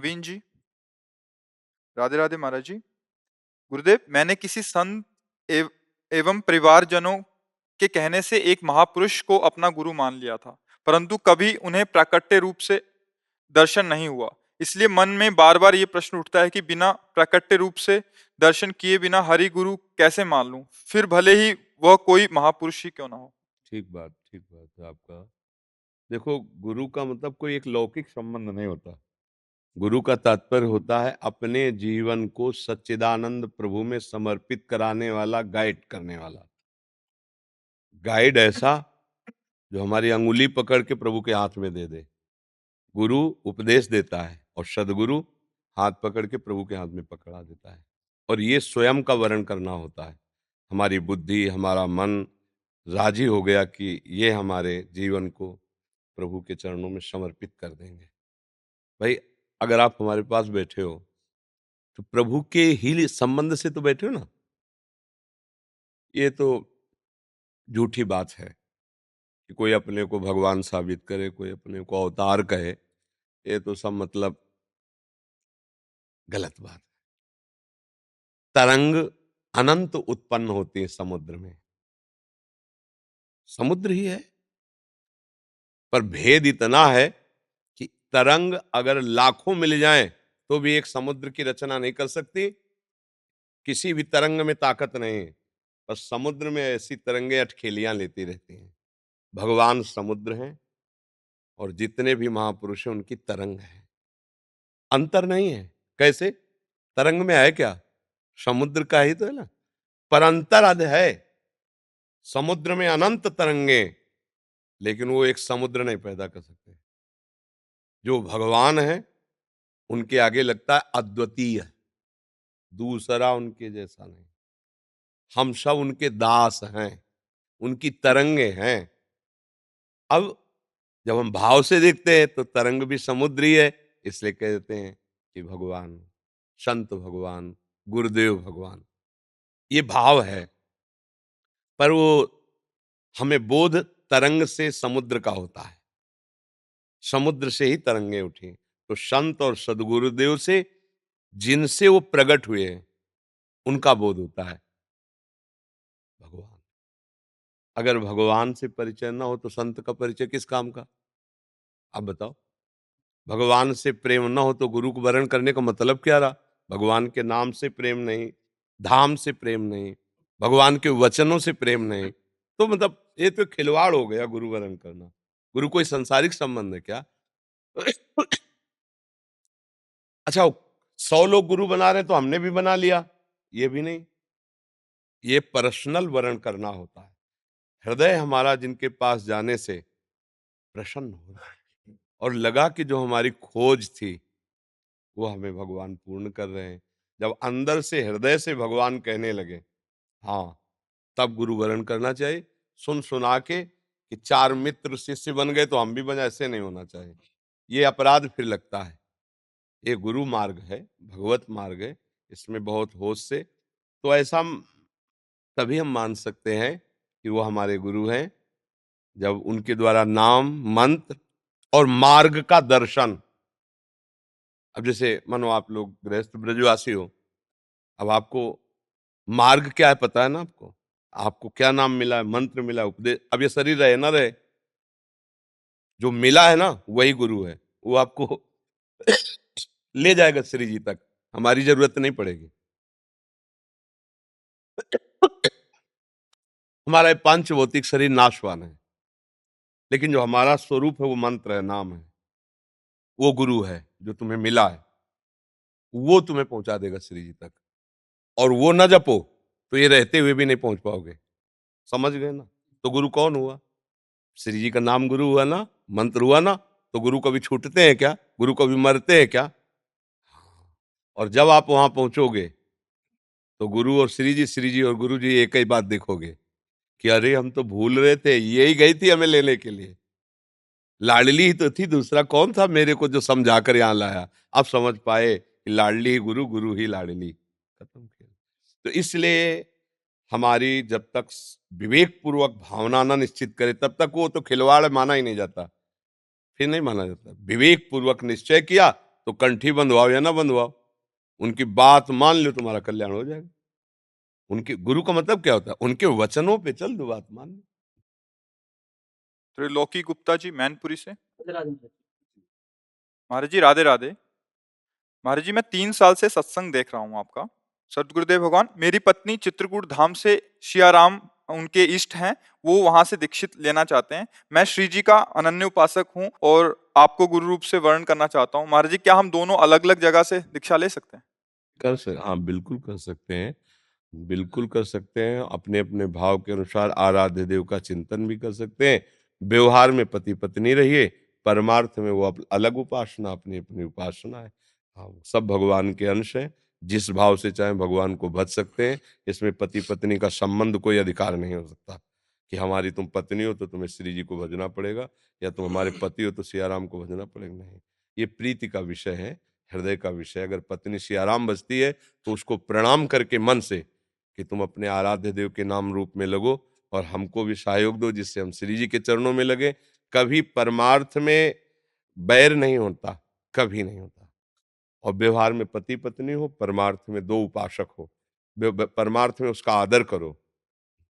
नवीन जी, राधे राधे महाराज जी। गुरुदेव, मैंने किसी संत एवं परिवारजनों के कहने से एक महापुरुष को अपना गुरु मान लिया था, परंतु कभी उन्हें प्राकट्य रूप से दर्शन नहीं हुआ। इसलिए मन में बार बार ये प्रश्न उठता है कि बिना प्राकट्य रूप से दर्शन किए बिना हरि गुरु कैसे मान लूं, फिर भले ही वह कोई महापुरुष ही क्यों ना हो। ठीक बात है आपका। देखो, गुरु का मतलब कोई एक लौकिक संबंध नहीं होता। गुरु का तात्पर्य होता है अपने जीवन को सच्चिदानंद प्रभु में समर्पित कराने वाला, गाइड करने वाला। गाइड ऐसा जो हमारी अंगुली पकड़ के प्रभु के हाथ में दे दे। गुरु उपदेश देता है और सदगुरु हाथ पकड़ के प्रभु के हाथ में पकड़ा देता है। और ये स्वयं का वर्ण करना होता है। हमारी बुद्धि, हमारा मन राजी हो गया कि ये हमारे जीवन को प्रभु के चरणों में समर्पित कर देंगे। भाई, अगर आप हमारे पास बैठे हो तो प्रभु के ही संबंध से तो बैठे हो ना। ये तो झूठी बात है कि कोई अपने को भगवान साबित करे, कोई अपने को अवतार कहे। ये तो सब मतलब गलत बात है। तरंग अनंत उत्पन्न होती है समुद्र में। समुद्र ही है, पर भेद इतना है कि तरंग अगर लाखों मिल जाएं तो भी एक समुद्र की रचना नहीं कर सकती। किसी भी तरंग में ताकत नहीं है, पर समुद्र में ऐसी तरंगे अटखेलियां लेती रहती हैं। भगवान समुद्र हैं और जितने भी महापुरुष हैं उनकी तरंग है। अंतर नहीं है। कैसे? तरंग में है क्या? समुद्र का ही तो है ना। पर अंतर अध है। समुद्र में अनंत तरंगे, लेकिन वो एक समुद्र नहीं पैदा कर सकते। जो भगवान है उनके आगे लगता है अद्वितीय, दूसरा उनके जैसा नहीं। हम सब उनके दास हैं, उनकी तरंगे हैं। अब जब हम भाव से देखते हैं तो तरंग भी समुद्री है। इसलिए कहते हैं कि भगवान, संत भगवान, गुरुदेव भगवान, ये भाव है। पर वो हमें बोध तरंग से समुद्र का होता है। समुद्र से ही तरंगे उठी। तो संत और सदगुरुदेव से, जिनसे वो प्रकट हुए हैं, उनका बोध होता है भगवान। अगर भगवान से परिचय ना हो तो संत का परिचय किस काम का? आप बताओ। भगवान से प्रेम ना हो तो गुरु को वरण करने का मतलब क्या रहा? भगवान के नाम से प्रेम नहीं, धाम से प्रेम नहीं, भगवान के वचनों से प्रेम नहीं, तो मतलब ये तो खिलवाड़ हो गया गुरु वरण करना। गुरु कोई संसारिक संबंध है क्या? अच्छा, 100 लोग गुरु बना रहे हैं तो हमने भी बना लिया, ये भी नहीं। ये पर्सनल वरण करना होता है। हृदय हमारा जिनके पास जाने से प्रसन्न हो रहा है और लगा कि जो हमारी खोज थी वो हमें भगवान पूर्ण कर रहे हैं। जब अंदर से, हृदय से भगवान कहने लगे, हाँ, तब गुरु वरण करना चाहिए। सुन सुना के कि 4 मित्र शिष्य बन गए तो हम भी बने, ऐसे नहीं होना चाहिए। ये अपराध फिर लगता है। ये गुरु मार्ग है, भगवत मार्ग है, इसमें बहुत होश से तो ऐसा तभी हम मान सकते हैं कि वो हमारे गुरु हैं, जब उनके द्वारा नाम, मंत्र और मार्ग का दर्शन। अब जैसे मानो आप लोग गृहस्थ ब्रजवासी हो, अब आपको मार्ग क्या है पता है ना आपको? आपको क्या नाम मिला है, मंत्र मिला है, उपदेश। अब ये शरीर रहे ना रहे, जो मिला है ना वही गुरु है। वो आपको ले जाएगा श्री जी तक, हमारी जरूरत नहीं पड़ेगी। हमारा ये पांच भौतिक शरीर नाशवान है, लेकिन जो हमारा स्वरूप है वो मंत्र है, नाम है, वो गुरु है जो तुम्हें मिला है। वो तुम्हें पहुंचा देगा श्री जी तक। और वो ना जपो तो ये रहते हुए भी नहीं पहुंच पाओगे। समझ गए ना? तो गुरु कौन हुआ? श्री जी का नाम गुरु हुआ ना, मंत्र हुआ ना। तो गुरु कभी छूटते हैं क्या? गुरु कभी मरते हैं क्या? और जब आप वहां पहुंचोगे तो गुरु और श्री जी और गुरु जी एक ही बात देखोगे कि अरे हम तो भूल रहे थे, यही गई थी हमें लेने के लिए। लाडली ही तो थी, दूसरा कौन था मेरे को जो समझा कर यहाँ लाया। अब समझ पाए कि लाडली ही गुरु, गुरु ही लाडली। खत्म किया। तो इसलिए हमारी जब तक विवेक पूर्वक भावना ना निश्चित करे तब तक वो तो खिलवाड़ माना ही नहीं जाता, फिर नहीं माना जाता। विवेक पूर्वक निश्चय किया तो कंठी बंधवाओ या ना बंधवाओ, उनकी बात मान लो, तुम्हारा कल्याण हो जाएगा। उनके गुरु का मतलब क्या होता है? उनके वचनों पे चल दो, बात मान लो। त्रिलोकी गुप्ता जी मैनपुरी से। महाराज जी राधे राधे। महाराज जी मैं 3 साल से सत्संग देख रहा हूँ आपका। सतगुरुदेव भगवान, मेरी पत्नी चित्रकूट धाम से सियाराम उनके इष्ट हैं, वो वहां से दीक्षित लेना चाहते हैं। मैं श्री जी का अनन्य उपासक हूँ और आपको गुरु रूप से वर्ण करना चाहता हूँ। महाराज जी क्या हम दोनों अलग अलग जगह से दीक्षा ले सकते हैं? हाँ, बिल्कुल कर सकते हैं। बिल्कुल कर सकते हैं। अपने अपने भाव के अनुसार आराध्य देव का चिंतन भी कर सकते हैं। व्यवहार में पति पत्नी रहिए, परमार्थ में वो अलग उपासना, अपनी अपनी उपासना है। हाँ, सब भगवान के अंश हैं। जिस भाव से चाहे भगवान को भज सकते हैं। इसमें पति पत्नी का संबंध कोई अधिकार नहीं हो सकता कि हमारी तुम पत्नी हो तो तुम्हें श्री जी को भजना पड़ेगा, या तुम हमारे पति हो तो सियाराम को भजना पड़ेगा। नहीं, ये प्रीति का विषय है, हृदय का विषय। अगर पत्नी सियाराम भजती है तो उसको प्रणाम करके मन से कि तुम अपने आराध्य देव के नाम रूप में लगो और हमको भी सहयोग दो, जिससे हम श्री जी के चरणों में लगे। कभी परमार्थ में बैर नहीं होता, कभी नहीं होता। और व्यवहार में पति पत्नी हो, परमार्थ में दो उपासक हो। परमार्थ में उसका आदर करो,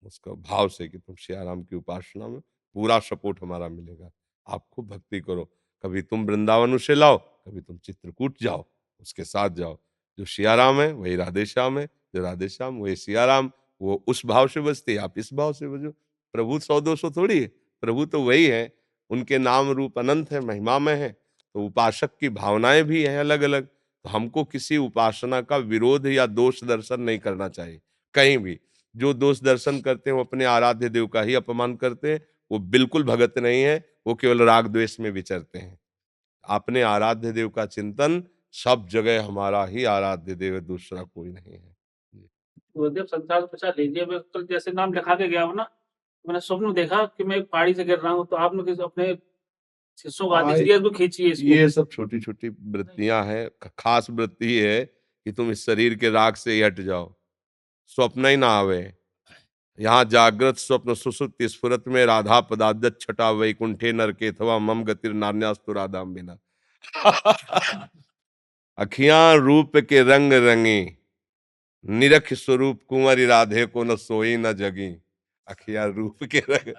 उसका भाव से कि तुम सियाराम की उपासना में पूरा सपोर्ट हमारा मिलेगा। आप खूब भक्ति करो। कभी तुम वृंदावन उसे लाओ, कभी तुम चित्रकूट जाओ, उसके साथ जाओ। जो सियाराम है वही राधे श्याम है, जो राधे श्याम वही सियाराम। वो उस भाव से बजते, आप इस भाव से बजो। प्रभु 100-200 थोड़ी है, प्रभु तो वही है। उनके नाम रूप अनंत है, महिमा में है। तो उपासक की भावनाएं भी हैं अलग अलग। तो हमको किसी उपासना का विरोध या दोष दर्शन नहीं करना चाहिए कहीं भी। जो दोष दर्शन करते हैं वो अपने आराध्य देव का ही अपमान करते हैं। वो बिल्कुल भगत नहीं है, वो केवल राग द्वेष में विचरते हैं। अपने आराध्य देव का चिंतन, सब जगह हमारा ही आराध्य देव है, दूसरा कोई नहीं है। गुरुदेव संसार में प्रसाद लीजिए। मैं कल जैसे नाम लिखा के गया हूँ ना, तो मैंने स्वप्न में देखा कि मैं एक पहाड़ी से गिर रहा हूँ, तो आपने किसी अपने शिष्यों को आदेश दिया इसको खींचिए इसको। ये सब छोटी छोटी वृत्तियां हैं। खास वृत्ति है कि तुम इस शरीर के राग से ही हट जाओ, स्वप्न ही ना आवे। यहाँ जागृत स्वप्न सुसुप्ति स्फुरत में राधा पदाब्ज छटा वैकुंठे नरके अथवा मम गतिर नान्यास्तु राधाम बिना। अखियां रूप के रंग रंगी, निरख स्वरूप कुंवरी राधे को न सोई न जगी। अखियां रूप के रंग।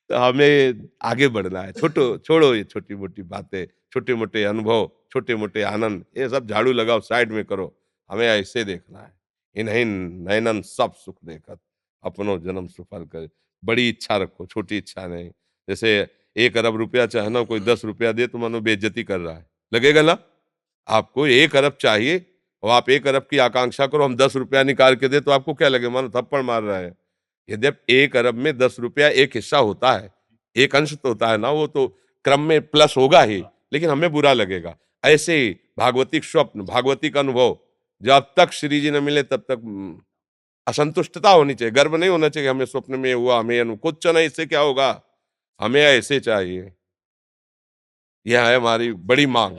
तो हमें आगे बढ़ना है। छोड़ो ये छोटी मोटी बातें, छोटे मोटे अनुभव, छोटे मोटे आनंद, ये सब झाड़ू लगाओ, साइड में करो। हमें ऐसे देखना है, इन्हीं नैनन सब सुख देखत अपनो जन्म सुफल कर। बड़ी इच्छा रखो, छोटी इच्छा नहीं। जैसे 1 अरब रुपया चाहे ना, कोई 10 रुपया दे तो मानो बेइज्जती कर रहा है, लगेगा ना? आपको 1 अरब चाहिए और आप 1 अरब की आकांक्षा करो, हम 10 रुपया निकाल के दे तो आपको क्या लगे? मानो थप्पड़ मार रहा है। यदि 1 अरब में 10 रुपया एक हिस्सा होता है, एक अंश तो होता है ना, वो तो क्रम में प्लस होगा ही, लेकिन हमें बुरा लगेगा। ऐसे ही भागवतिक स्वप्न, भागवतिक अनुभव, जब तक श्री जी न मिले तब तक असंतुष्टता होनी चाहिए। गर्व नहीं होना चाहिए हमें स्वप्न में हुआ, हमें कुछ नहीं, इससे क्या होगा, हमें ऐसे चाहिए। यह है हमारी बड़ी मांग।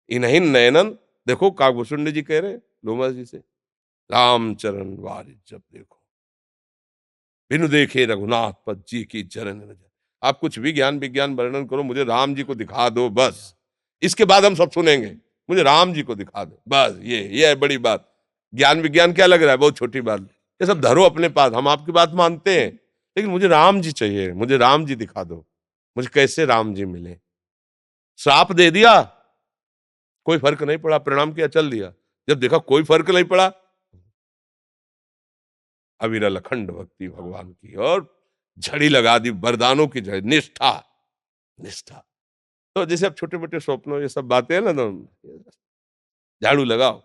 इन्हीं नयनन, देखो काकभूषुंड जी कह रहे हैं लोमा जी से, रामचरण वारिज जब देखो बिनु देखे रघुनाथ पद जी की चरण रज। आप कुछ भी ज्ञान विज्ञान वर्णन करो, मुझे राम जी को दिखा दो बस। इसके बाद हम सब सुनेंगे, मुझे राम जी को दिखा दो बस। ये है बड़ी बात। ज्ञान विज्ञान क्या लग रहा है, बहुत छोटी बात। ये सब धरो अपने पास, हम आपकी बात मानते हैं, लेकिन मुझे राम जी चाहिए, मुझे राम जी दिखा दो। मुझे कैसे राम जी मिले? श्राप दे दिया, कोई फर्क नहीं पड़ा, प्रणाम किया, चल दिया। जब देखा कोई फर्क नहीं पड़ा, अविरल अखंड भक्ति भगवान की, और झड़ी लगा दी वरदानों की झड़ी, निष्ठा निष्ठा। तो जैसे अब छोटे मोटे स्वप्नों ये सब बातें हैं ना, तो झाड़ू लगाओ,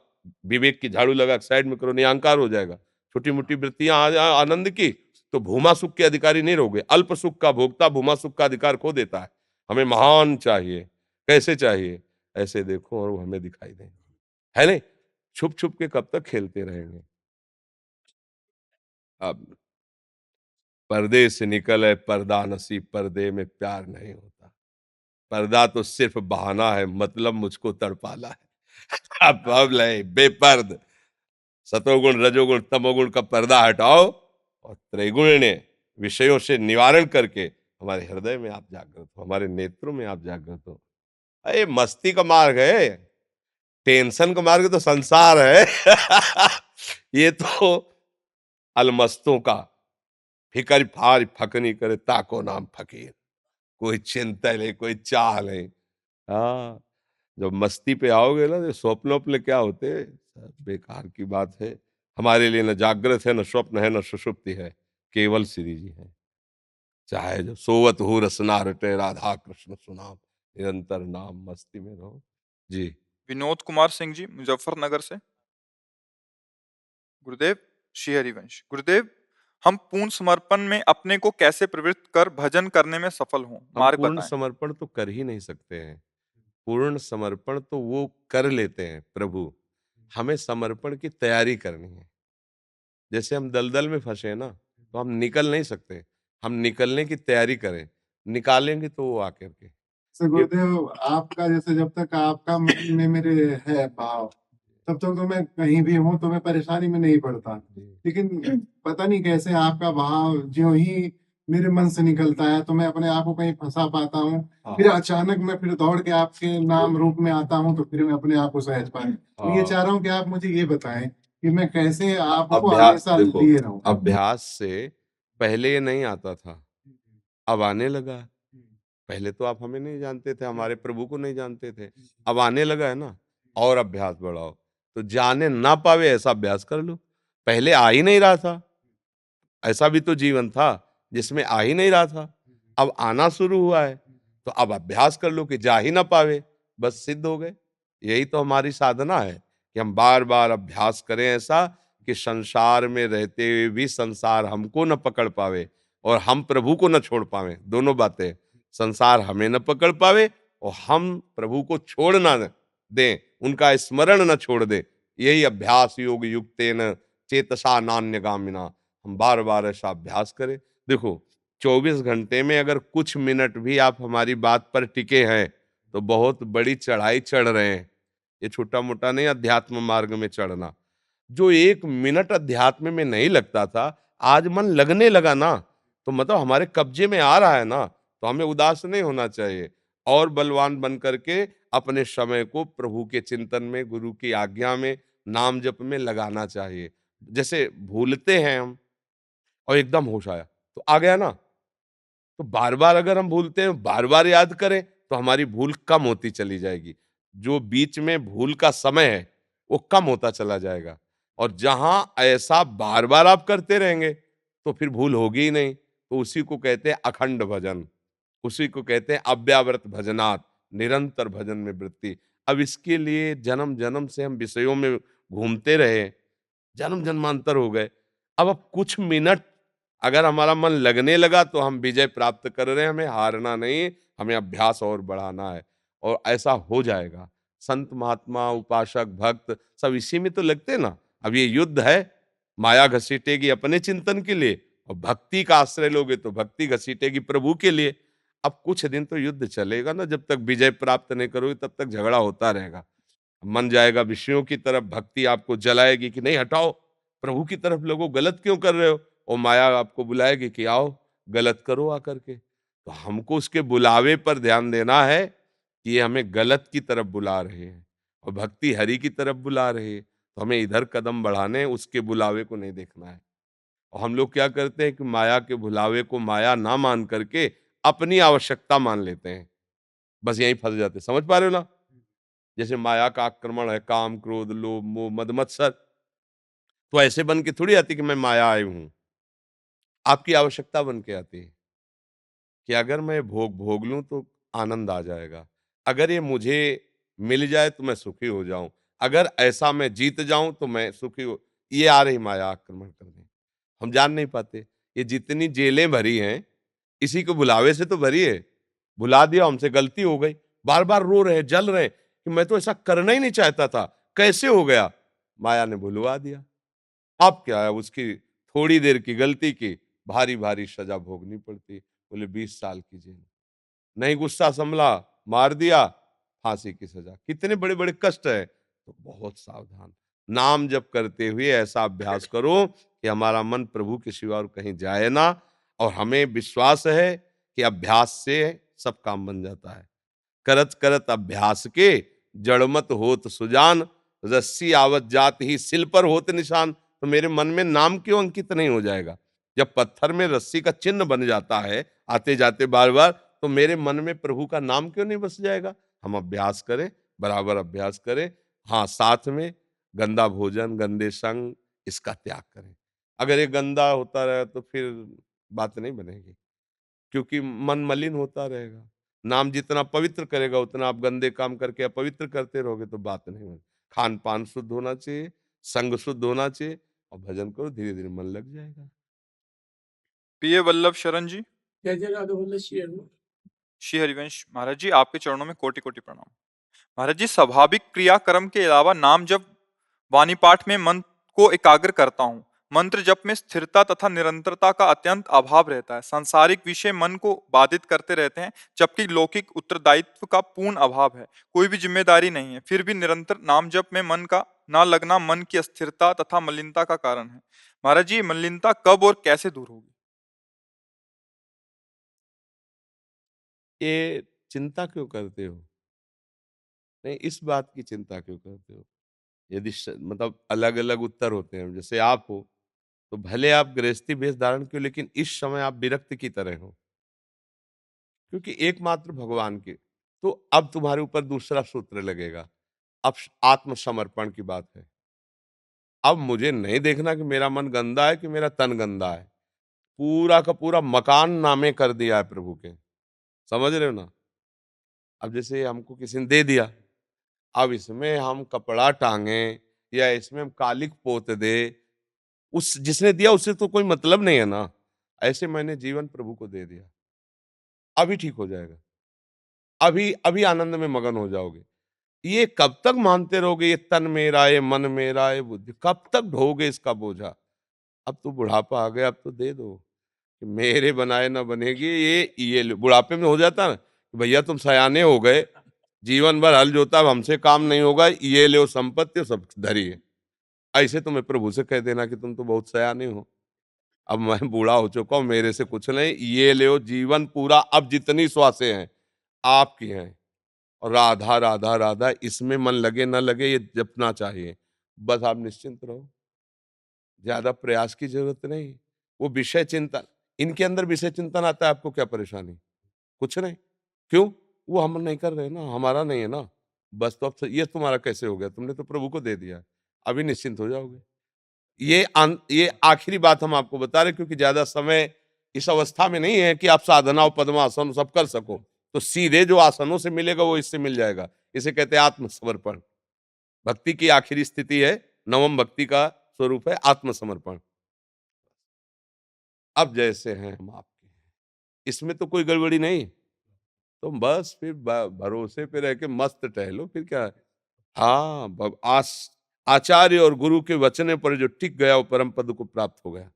विवेक की झाड़ू लगा साइड में करो, नियंकार हो जाएगा। छोटी मोटी वृत्तियां आ जाए आनंद की, तो भूमा सुख के अधिकारी नहीं रहोगे। अल्प सुख का भोक्ता भूमा सुख का अधिकार खो देता है। हमें महान चाहिए। कैसे चाहिए? ऐसे देखो और वो हमें दिखाई दे, है नहीं? छुप छुप के कब तक खेलते रहेंगे? अब पर्दे से निकल है पर्दा नसी, पर्दे में प्यार नहीं होता। पर्दा तो सिर्फ बहाना है, मतलब मुझको तड़पाला है। अब ले बेपर्द, सतोगुण रजोगुण तमोगुण का पर्दा हटाओ और त्रैगुण्य विषयों से निवारण करके हमारे हृदय में आप जागृत हो, हमारे नेत्रों में आप जागृत हो। अरे मस्ती का मार्ग है, टेंशन का मार्ग तो संसार है। ये तो अलमस्तों का, फिकर फार फकनी करे ताको नाम फकीर। कोई चिंता नहीं, कोई चाह नहीं। हाँ, जब मस्ती पे आओगे ना, तो स्वप्न उपन क्या होते हैं, सब बेकार की बात है। हमारे लिए न जागृत है, न स्वप्न है, न सुषुप्ति है, केवल श्री जी है। चाहे जो सोवत हो रसना रटे, राधा कृष्ण सुनाम, निरंतर नाम मस्ती में रहो। जी। विनोद कुमार सिंह जी मुजफ्फरनगर से। गुरुदेव, श्री हरिवंश। गुरुदेव, हम पूर्ण समर्पण में अपने को कैसे प्रवृत्त कर भजन करने में सफल हों, हम मार्ग पूर्ण बताएं। समर्पण तो कर ही नहीं सकते हैं। पूर्ण समर्पण तो वो कर लेते हैं प्रभु, हमें समर्पण की तैयारी करनी है। जैसे हम दलदल में फंसे हैं ना, तो हम निकल नहीं सकते, हम निकलने की तैयारी करें, निकालेंगे तो वो आकर के। तो गुरुदेव, आपका जैसे जब तक आपका मन में मेरे है भाव, तब तक तो मैं कहीं भी हूँ तो मैं परेशानी में नहीं पड़ता। लेकिन पता नहीं कैसे आपका भाव जो ही मेरे मन से निकलता है तो मैं अपने आप को कहीं फंसा पाता हूँ। हाँ। फिर अचानक मैं फिर दौड़ के आपके नाम रूप में आता हूँ तो फिर मैं अपने आप को सहज पाऊँ। मैं ये चाह रहा हूँ कि आप मुझे ये बताएं कि मैं कैसे आपको अभ्यास, हमेशा देखो, लिए रहूं। अभ्यास से पहले ये नहीं आता था, अब आने लगा। पहले तो आप हमें नहीं जानते थे, हमारे प्रभु को नहीं जानते थे, अब आने लगा है ना। और अभ्यास बढ़ाओ, तो जाने ना पावे ऐसा अभ्यास कर लो। पहले आ ही नहीं रहा था, ऐसा भी तो जीवन था जिसमें आ ही नहीं रहा था, अब आना शुरू हुआ है। तो अब अभ्यास कर लो कि जा ही ना पावे, बस सिद्ध हो गए। यही तो हमारी साधना है कि हम बार बार अभ्यास करें ऐसा कि संसार में रहते हुए भी संसार हमको न पकड़ पावे और हम प्रभु को न छोड़ पावे। दोनों बातें, संसार हमें न पकड़ पावे और हम प्रभु को छोड़ ना दें, उनका स्मरण न छोड़ दें। यही अभ्यास योग युक्तेन चेतसा नान्यगामिना, हम बार बार ऐसा अभ्यास करें। देखो, 24 घंटे में अगर कुछ मिनट भी आप हमारी बात पर टिके हैं तो बहुत बड़ी चढ़ाई चढ़ रहे हैं। ये छोटा मोटा नहीं अध्यात्म मार्ग में चढ़ना। जो 1 मिनट अध्यात्म में नहीं लगता था, आज मन लगने लगा ना, तो मतलब हमारे कब्जे में आ रहा है ना, तो हमें उदास नहीं होना चाहिए और बलवान बन करके अपने समय को प्रभु के चिंतन में, गुरु की आज्ञा में, नाम जप में लगाना चाहिए। जैसे भूलते हैं हम और एकदम होश आया तो आ गया ना, तो बार बार अगर हम भूलते हैं, बार बार याद करें, तो हमारी भूल कम होती चली जाएगी। जो बीच में भूल का समय है वो कम होता चला जाएगा। और जहां ऐसा बार बार आप करते रहेंगे तो फिर भूल होगी ही नहीं। तो उसी को कहते हैं अखंड भजन, उसी को कहते हैं अव्याव्रत भजनात्, निरंतर भजन में वृत्ति। अब इसके लिए जन्म जन्म से हम विषयों में घूमते रहे, जन्म जन्मांतर हो गए। अब कुछ मिनट अगर हमारा मन लगने लगा तो हम विजय प्राप्त कर रहे हैं। हमें हारना नहीं, हमें अभ्यास और बढ़ाना है और ऐसा हो जाएगा। संत महात्मा उपासक भक्त सब इसी में तो लगते ना। अब ये युद्ध है, माया घसीटेगी अपने चिंतन के लिए और भक्ति का आश्रय लोगे तो भक्ति घसीटेगी प्रभु के लिए। अब कुछ दिन तो युद्ध चलेगा ना, जब तक विजय प्राप्त नहीं करोगे तब तक झगड़ा होता रहेगा। मन जाएगा विषयों की तरफ, भक्ति आपको जलाएगी कि नहीं हटाओ, प्रभु की तरफ लोगो, गलत क्यों कर रहे हो। और माया आपको बुलाएगी कि आओ गलत करो आकर के। तो हमको उसके बुलावे पर ध्यान देना है कि ये हमें गलत की तरफ बुला रहे हैं और भक्ति हरि की तरफ बुला रहे हैं। तो हमें इधर कदम बढ़ाने हैं, उसके बुलावे को नहीं देखना है। और हम लोग क्या करते हैं कि माया के बुलावे को माया ना मान करके अपनी आवश्यकता मान लेते हैं, बस यहीं फंस जाते हैं। समझ पा रहे हो ना। जैसे माया का आक्रमण है, काम क्रोध लोभ मोह मद मत्सर, तो ऐसे बन के थोड़ी आती कि मैं माया आई हूं। आपकी आवश्यकता बन के आती है कि अगर मैं भोग भोग लूं तो आनंद आ जाएगा, अगर ये मुझे मिल जाए तो मैं सुखी हो जाऊं, अगर ऐसा मैं जीत जाऊं तो मैं सुखी हो। ये आ रही माया आक्रमण करने, हम जान नहीं पाते। ये जितनी जेलें भरी हैं इसी के बुलावे से तो भरी है। बुला दिया, हमसे गलती हो गई, बार बार रो रहे जल रहे कि मैं तो ऐसा करना ही नहीं चाहता था, कैसे हो गया। माया ने भुलवा दिया। अब क्या है, उसकी थोड़ी देर की गलती की भारी भारी सजा भोगनी पड़ती। बोले 20 साल की जेल, नहीं गुस्सा संभला, मार दिया, फांसी की सजा। कितने बड़े बड़े कष्ट है। तो बहुत सावधान, नाम जप करते हुए ऐसा अभ्यास करो कि हमारा मन प्रभु के सिवा और कहीं जाए ना। और हमें विश्वास है कि अभ्यास से सब काम बन जाता है। करत करत अभ्यास के जड़मत होत सुजान, रस्सी आवत जात ही सिल पर होत निशान। तो मेरे मन में नाम क्यों अंकित नहीं हो जाएगा? जब पत्थर में रस्सी का चिन्ह बन जाता है आते जाते बार बार, तो मेरे मन में प्रभु का नाम क्यों नहीं बस जाएगा? हम अभ्यास करें, बराबर अभ्यास करें। हाँ, साथ में गंदा भोजन, गंदे संग, इसका त्याग करें। अगर ये गंदा होता रहा तो फिर बात नहीं बनेगी, क्योंकि मन मलिन होता रहेगा। नाम जितना पवित्र करेगा उतना आप गंदे काम करके अपवित्र करते रहोगे तो बात नहीं होगी। खान पान शुद्ध होना चाहिए, संग शुद्ध होना चाहिए, और भजन करो, धीरे धीरे मन लग जाएगा। प्रिय वल्लभ शरण जी, जय जय राधा वल्लभ श्री श्री हरिवंश महाराज जी, आपके चरणों में कोटि कोटि प्रणाम। महाराज जी, स्वाभाविक क्रियाक्रम के अलावा नाम जप, वाणी पाठ में मन को एकाग्र करता हूँ। मंत्र जप में स्थिरता तथा निरंतरता का अत्यंत अभाव रहता है। सांसारिक विषय मन को बाधित करते रहते हैं, जबकि लौकिक उत्तरदायित्व का पूर्ण अभाव है। कोई भी जिम्मेदारी नहीं है, फिर भी निरंतर नाम जप में मन का ना लगना मन की अस्थिरता तथा मलिनता का कारण है। महाराज जी, ये मलिनता कब और कैसे दूर होगी? ये चिंता क्यों करते हो? नहीं, इस बात की चिंता क्यों करते हो? यदि मतलब अलग अलग उत्तर होते हैं, जैसे आप हो तो भले आप गृहस्थी वेश धारण क्यों, लेकिन इस समय आप विरक्त की तरह हो, क्योंकि एकमात्र भगवान के। तो अब तुम्हारे ऊपर दूसरा सूत्र लगेगा। अब आत्मसमर्पण की बात है। अब मुझे नहीं देखना कि मेरा मन गंदा है कि मेरा तन गंदा है। पूरा का पूरा मकान नामे कर दिया है प्रभु के। समझ रहे हो ना? अब जैसे हमको किसी ने दे दिया, अब इसमें हम कपड़ा टांगे या इसमें हम कालिक पोत दे, उस जिसने दिया उससे तो कोई मतलब नहीं है ना। ऐसे मैंने जीवन प्रभु को दे दिया, अभी ठीक हो जाएगा, अभी अभी आनंद में मगन हो जाओगे। ये कब तक मानते रहोगे? ये तन मेरा, ये मन मेरा, ये बुद्धि, कब तक ढोगे इसका बोझा? अब तो बुढ़ापा आ गया, अब तो दे दो कि मेरे बनाए ना बनेगी। ये बुढ़ापे में हो जाता ना कि भैया तुम सयाने हो गए, जीवन भर हल जोता, अब हमसे काम नहीं होगा, ये लो संपत्ति सब धरिए। ऐसे तुम्हें प्रभु से कह देना कि तुम तो बहुत सयाने हो, अब मैं बूढ़ा हो चुका हूं, मेरे से कुछ नहीं, ये लो जीवन पूरा, अब जितनी श्वासें हैं आपकी हैं, और राधा राधा राधा इसमें मन लगे ना लगे ये जपना चाहिए। बस आप निश्चिंत रहो, ज्यादा प्रयास की जरूरत नहीं। वो विषय चिंतन, इनके अंदर विषय चिंतन आता है, आपको क्या परेशानी? कुछ नहीं। क्यों? वो हम नहीं कर रहे ना, हमारा नहीं है ना। बस तो अब ये तुम्हारा कैसे हो गया? तुमने तो प्रभु को दे दिया, अभी निश्चिंत हो जाओगे। ये आखिरी बात हम आपको बता रहे, क्योंकि ज्यादा समय इस अवस्था में नहीं है कि आप साधना और पद्मासन सब कर सको। तो सीधे जो आसनों से मिलेगा वो इससे मिल जाएगा। इसे कहते हैं आत्मसमर्पण। भक्ति की आखिरी स्थिति है, नवम भक्ति का स्वरूप है आत्मसमर्पण। अब जैसे हैं हम आपके हैं, इसमें तो कोई गड़बड़ी नहीं। तो बस फिर भरोसे पे रह के मस्त टहलो, फिर क्या है? हाँ, आचार्य और गुरु के वचने पर जो टिक गया वो परम पद को प्राप्त हो गया।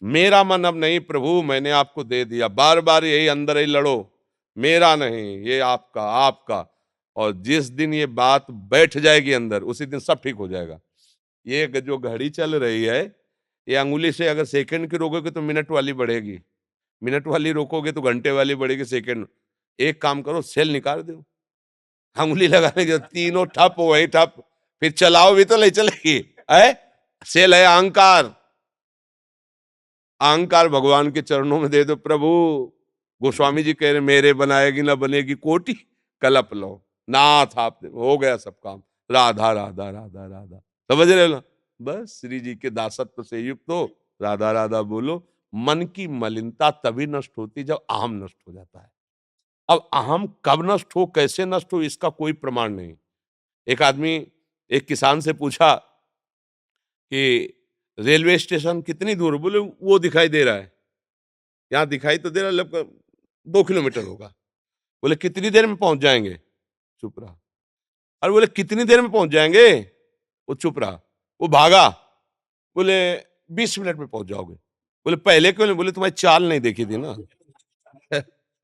मेरा मन अब नहीं प्रभु, मैंने आपको दे दिया। बार बार यही अंदर ही लड़ो, मेरा नहीं, ये आपका आपका। और जिस दिन ये बात बैठ जाएगी अंदर, उसी दिन सब ठीक हो जाएगा। ये जो घड़ी चल रही है, ये अंगुली से अगर सेकंड की रोकोगे तो मिनट वाली बढ़ेगी, मिनट वाली रोकोगे तो घंटे वाली बढ़ेगी, सेकंड। एक काम करो, सेल निकाल दो, अंगुली लगाने के तीनों ठप वही ठप, फिर चलाओ भी तो नहीं चलेगी। है सेल है अहंकार, अहंकार भगवान के चरणों में दे दो। प्रभु गोस्वामी जी कह रहे मेरे बनाएगी ना बनेगी कोटि कलप लो, नाथ आप हो गया सब काम। राधा राधा राधा राधा, समझ रहे हो ना? बस श्री जी के दासत्व से युक्त हो, राधा राधा बोलो। मन की मलिनता तभी नष्ट होती जब अहम नष्ट हो जाता है। अब अहम कब नष्ट हो, कैसे नष्ट हो, इसका कोई प्रमाण नहीं। एक आदमी एक किसान से पूछा कि रेलवे स्टेशन कितनी दूर? बोले वो दिखाई दे रहा है, यहाँ दिखाई तो दे रहा है, लगभग 2 किलोमीटर होगा। बोले कितनी देर में पहुंच जाएंगे? चुप रहा। अरे बोले कितनी देर में पहुंच जाएंगे? वो चुप रहा। वो भागा, बोले 20 मिनट में पहुंच जाओगे। बोले पहले क्यों नहीं? बोले तुम्हारी चाल नहीं देखी थी ना।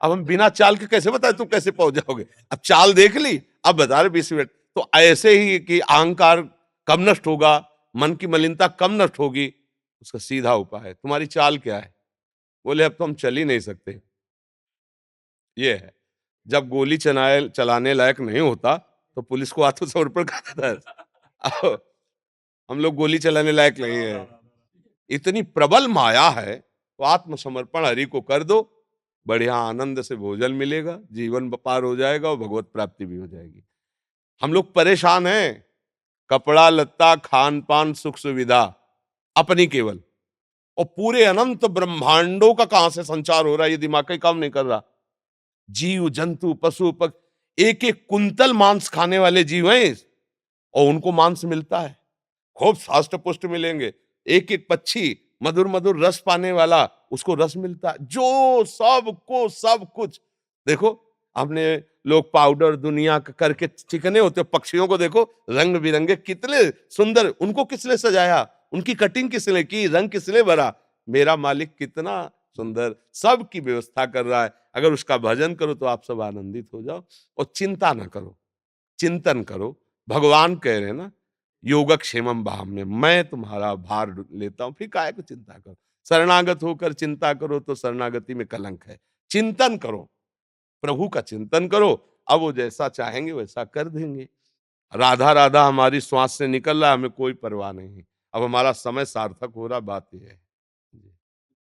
अब हम बिना चाल के कैसे बताए तुम कैसे पहुंच जाओगे? अब चाल देख ली, अब बता रहे 20 मिनट। तो ऐसे ही कि अहंकार कब नष्ट होगा, मन की मलिनता कब नष्ट होगी, उसका सीधा उपाय है। तुम्हारी चाल क्या है? बोले अब तो हम चल ही नहीं सकते। ये है, जब गोली चलाने लायक नहीं होता तो पुलिस को आत्मसमर्पण करता है। हम लोग गोली चलाने लायक नहीं है। इतनी प्रबल माया है, तो आत्मसमर्पण हरि को कर दो, बढ़िया आनंद से भोजन मिलेगा, जीवन पार हो जाएगा और भगवत प्राप्ति भी हो जाएगी। हम लोग परेशान हैं, कपड़ा लत्ता खान पान सुख सुविधा अपनी केवल, और पूरे अनंत ब्रह्मांडों का कहां से संचार हो रहा है ये दिमाग का ही काम नहीं कर रहा। जीव जंतु पशु पक्षी एक एक कुंतल मांस खाने वाले जीव हैं, और उनको मांस मिलता है, खूब साष्ट पुष्ट मिलेंगे। एक एक पक्षी मधुर मधुर रस पाने वाला, उसको रस मिलता है। जो सबको सब कुछ देखो, हमने लोग पाउडर दुनिया करके चिकने होते, पक्षियों को देखो रंग बिरंगे कितने सुंदर, उनको किसने सजाया, उनकी कटिंग किसने की, रंग किसने भरा, मेरा मालिक कितना सुंदर सबकी व्यवस्था कर रहा है। अगर उसका भजन करो तो आप सब आनंदित हो जाओ, और चिंता ना करो, चिंतन करो। भगवान कह रहे हैं ना, योगक्षेमम भाव में, मैं तुम्हारा भार लेता हूं, फिर काहे को चिंता करो। शरणागत होकर चिंता करो तो शरणागति में कलंक है। चिंतन करो, प्रभु का चिंतन करो, अब वो जैसा चाहेंगे वैसा कर देंगे। राधा राधा हमारी श्वास से निकल रहा है, हमें कोई परवाह नहीं। अब हमारा समय सार्थक हो रहा, बात यह है।